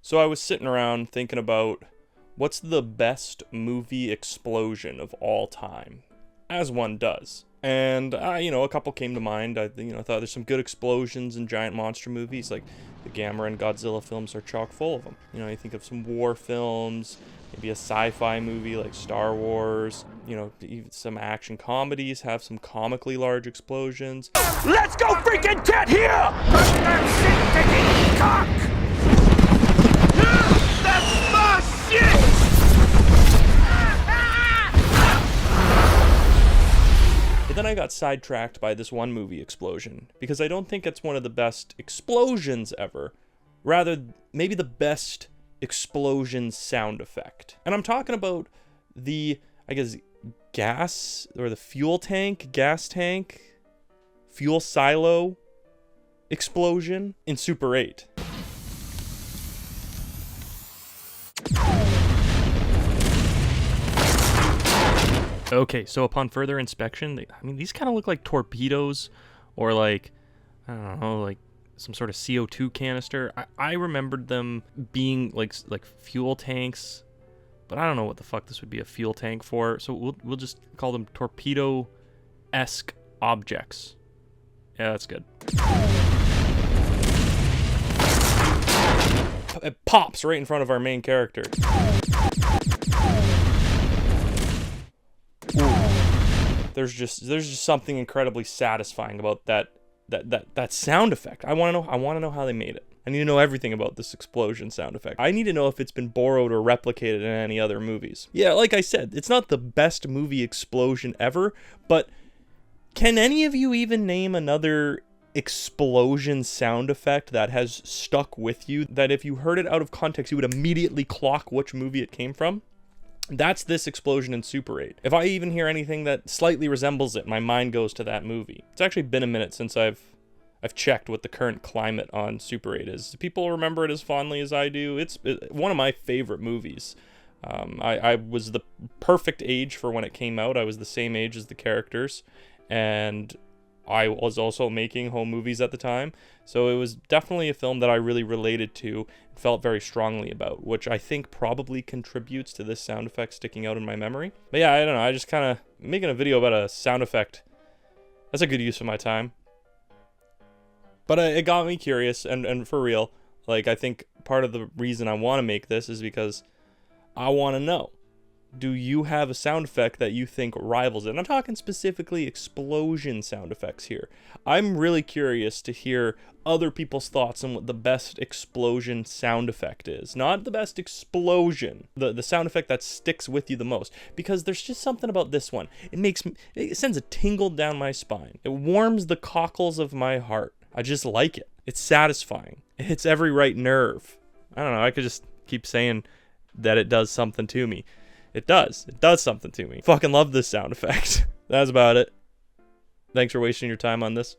So I was sitting around thinking about what's the best movie explosion of all time, as one does. And, a couple came to mind. I thought there's some good explosions in giant monster movies, like the Gamera and Godzilla films are chock full of them. You think of some war films, maybe a sci-fi movie like Star Wars, even some action comedies have some comically large explosions. Let's go freaking get here! Crush that shit-taking cock! That's my shit! But then I got sidetracked by this one movie explosion, because I don't think it's one of the best explosions ever. Rather, maybe the best explosion sound effect. And I'm talking about the, gas, or the gas tank, fuel silo explosion in Super 8. Okay, so upon further inspection, these kind of look like torpedoes, or like, I don't know, like some sort of CO2 canister. I remembered them being like fuel tanks, but I don't know what the fuck this would be a fuel tank for. So we'll just call them torpedo-esque objects. Yeah, that's good. It pops right in front of our main character. There's just something incredibly satisfying about that sound effect. I want to know how they made it. I need to know everything about this explosion sound effect. I need to know if it's been borrowed or replicated in any other movies. Yeah, like I said, it's not the best movie explosion ever, but can any of you even name another explosion sound effect that has stuck with you, that if you heard it out of context, you would immediately clock which movie it came from? That's this explosion in Super 8. If I even hear anything that slightly resembles it, my mind goes to that movie. It's actually been a minute since I've checked what the current climate on Super 8 is. Do people remember it as fondly as I do? It's one of my favorite movies. I was the perfect age for when it came out. I was the same age as the characters, and I was also making home movies at the time, so it was definitely a film that I really related to and felt very strongly about, which I think probably contributes to this sound effect sticking out in my memory. But yeah, I don't know, I just kind of making a video about a sound effect. That's a good use of my time. But it got me curious, and for real, like, I think part of the reason I want to make this is because I want to know. Do you have a sound effect that you think rivals it? And I'm talking specifically explosion sound effects here. I'm really curious to hear other people's thoughts on what the best explosion sound effect is. Not the best explosion, the sound effect that sticks with you the most. Because there's just something about this one. It sends a tingle down my spine. It warms the cockles of my heart. I just like it. It's satisfying. It hits every right nerve. I don't know, I could just keep saying that it does something to me. It does. It does something to me. Fucking love this sound effect. That's about it. Thanks for wasting your time on this.